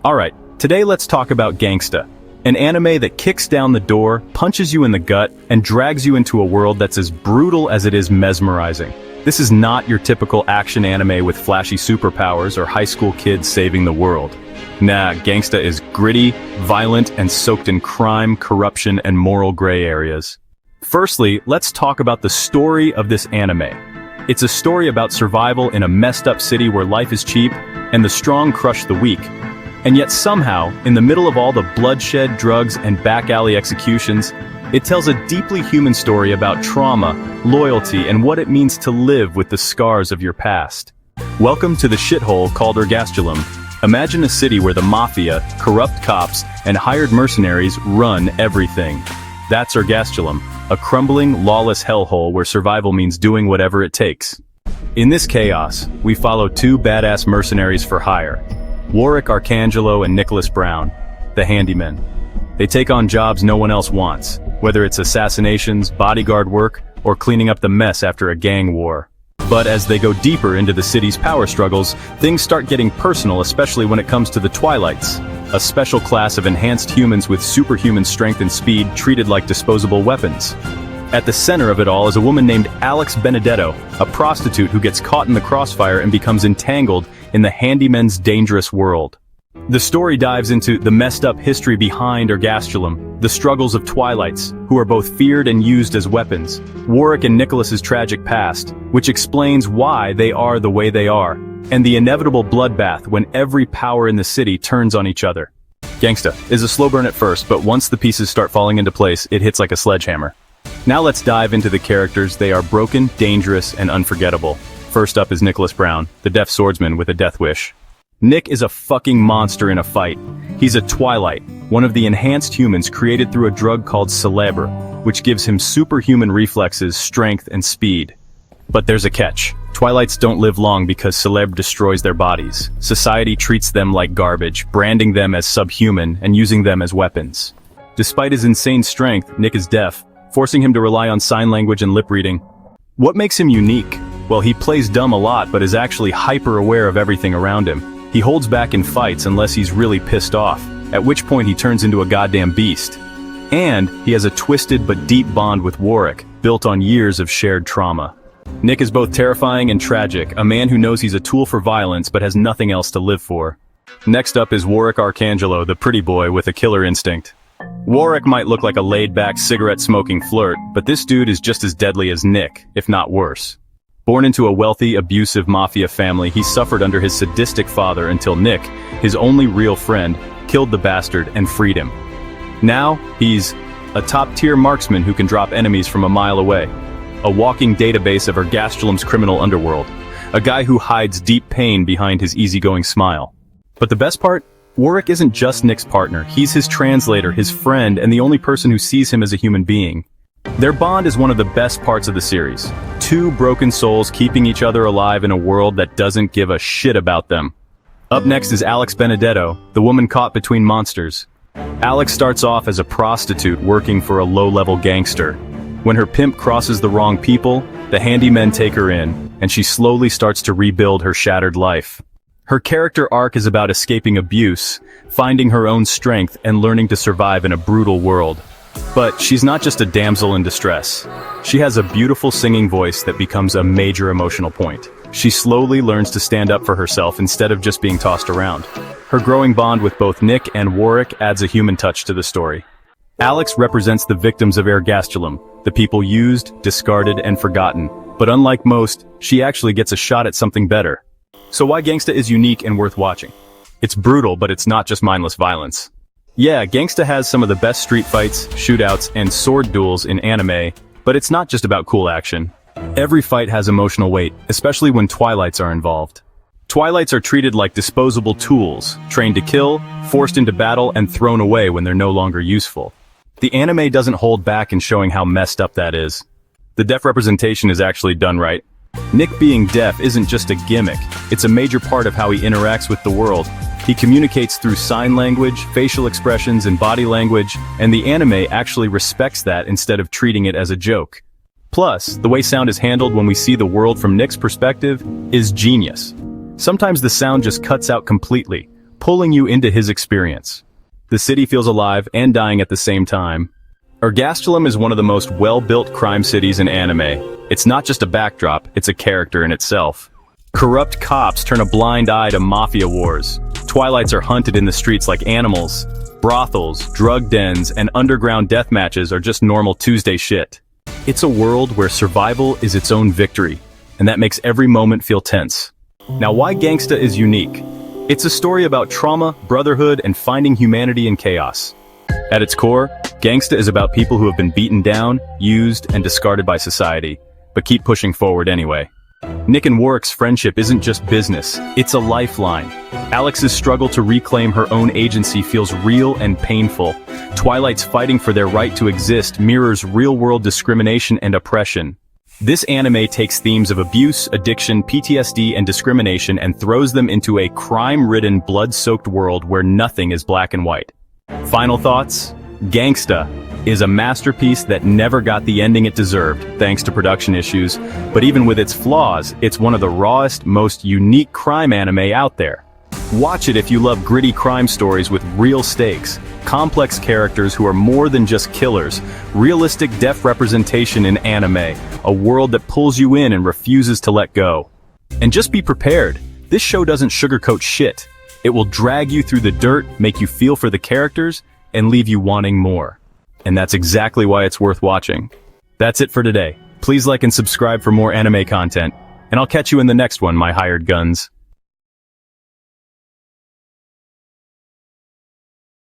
Alright, today let's talk about Gangsta, an anime that kicks down the door, punches you in the gut, and drags you into a world that's as brutal as it is mesmerizing. This is not your typical action anime with flashy superpowers or high school kids saving the world. Nah, Gangsta is gritty, violent, and soaked in crime, corruption, and moral gray areas. Firstly, let's talk about the story of this anime. It's a story about survival in a messed up city where life is cheap, and the strong crush the weak. And yet somehow, in the middle of all the bloodshed, drugs, and back-alley executions, it tells a deeply human story about trauma, loyalty, and what it means to live with the scars of your past. Welcome to the shithole called Ergastulum. Imagine a city where the Mafia, corrupt cops, and hired mercenaries run everything. That's Ergastulum, a crumbling, lawless hellhole where survival means doing whatever it takes. In this chaos, we follow two badass mercenaries for hire. Worick, Arcangelo, and Nicolas the Handymen. They take on jobs no one else wants, whether it's assassinations, bodyguard work, or cleaning up the mess after a gang war. But as they go deeper into the city's power struggles, things start getting personal, especially when it comes to the Twilights, a special class of enhanced humans with superhuman strength and speed treated like disposable weapons. At the center of it all is a woman named Alex Benedetto, a prostitute who gets caught in the crossfire and becomes entangled in the Handymen's dangerous world. The story dives into the messed up history behind Ergastulum, the struggles of Twilights, who are both feared and used as weapons, Worick and Nicolas's tragic past, which explains why they are the way they are, and the inevitable bloodbath when every power in the city turns on each other. Gangsta is a slow burn at first, but once the pieces start falling into place, it hits like a sledgehammer. Now let's dive into the characters. They are broken, dangerous, and unforgettable. First up is Nicolas, the deaf swordsman with a death wish. Nick is a fucking monster in a fight. He's a Twilight, one of the enhanced humans created through a drug called Celebre, which gives him superhuman reflexes, strength, and speed. But there's a catch. Twilights don't live long because Celebre destroys their bodies. Society treats them like garbage, branding them as subhuman and using them as weapons. Despite his insane strength, Nick is deaf, forcing him to rely on sign language and lip reading. What makes him unique? Well, he plays dumb a lot but is actually hyper-aware of everything around him. He holds back in fights unless he's really pissed off, at which point he turns into a goddamn beast. And he has a twisted but deep bond with Worick, built on years of shared trauma. Nick is both terrifying and tragic, a man who knows he's a tool for violence but has nothing else to live for. Next up is Worick Arcangelo, the pretty boy with a killer instinct. Worick might look like a laid-back, cigarette-smoking flirt, but this dude is just as deadly as Nick, if not worse. Born into a wealthy, abusive Mafia family, he suffered under his sadistic father until Nick, his only real friend, killed the bastard and freed him. Now, he's a top-tier marksman who can drop enemies from a mile away, a walking database of Ergastulum's criminal underworld, a guy who hides deep pain behind his easygoing smile. But the best part? Worick isn't just Nick's partner, he's his translator, his friend, and the only person who sees him as a human being. Their bond is one of the best parts of the series. Two broken souls keeping each other alive in a world that doesn't give a shit about them. Up next is Alex Benedetto, the woman caught between monsters. Alex starts off as a prostitute working for a low-level gangster. When her pimp crosses the wrong people, the Handymen take her in, and she slowly starts to rebuild her shattered life. Her character arc is about escaping abuse, finding her own strength, and learning to survive in a brutal world. But she's not just a damsel in distress. She has a beautiful singing voice that becomes a major emotional point. She slowly learns to stand up for herself instead of just being tossed around. Her growing bond with both Nick and Worick adds a human touch to the story. Alex represents the victims of Ergastulum, the people used, discarded, and forgotten. But unlike most, she actually gets a shot at something better. So why Gangsta is unique and worth watching? It's brutal, but it's not just mindless violence. Yeah, Gangsta has some of the best street fights, shootouts, and sword duels in anime, but it's not just about cool action. Every fight has emotional weight, especially when Twilights are involved. Twilights are treated like disposable tools, trained to kill, forced into battle, and thrown away when they're no longer useful. The anime doesn't hold back in showing how messed up that is. The deaf representation is actually done right. Nick being deaf isn't just a gimmick, it's a major part of how he interacts with the world. He communicates through sign language, facial expressions, and body language, and the anime actually respects that instead of treating it as a joke. Plus, the way sound is handled when we see the world from Nick's perspective is genius. Sometimes the sound just cuts out completely, pulling you into his experience. The city feels alive and dying at the same time. Ergastulum is one of the most well-built crime cities in anime. It's not just a backdrop, it's a character in itself. Corrupt cops turn a blind eye to Mafia wars. Twilights are hunted in the streets like animals. Brothels, drug dens, and underground death matches are just normal Tuesday shit. It's a world where survival is its own victory, and that makes every moment feel tense. Now, why Gangsta is unique? It's a story about trauma, brotherhood, and finding humanity in chaos. At its core, Gangsta is about people who have been beaten down, used, and discarded by society, but keep pushing forward anyway. Nick and Worick's friendship isn't just business, it's a lifeline. Alex's struggle to reclaim her own agency feels real and painful. Twilight's fighting for their right to exist mirrors real-world discrimination and oppression. This anime takes themes of abuse, addiction, PTSD, and discrimination and throws them into a crime-ridden, blood-soaked world where nothing is black and white. Final thoughts? Gangsta is a masterpiece that never got the ending it deserved, thanks to production issues, but even with its flaws, it's one of the rawest, most unique crime anime out there. Watch it if you love gritty crime stories with real stakes, complex characters who are more than just killers, realistic depth representation in anime, a world that pulls you in and refuses to let go. And just be prepared, this show doesn't sugarcoat shit. It will drag you through the dirt, make you feel for the characters, and leave you wanting more. And that's exactly why it's worth watching. That's it for today. Please like and subscribe for more anime content, and I'll catch you in the next one, my hired guns.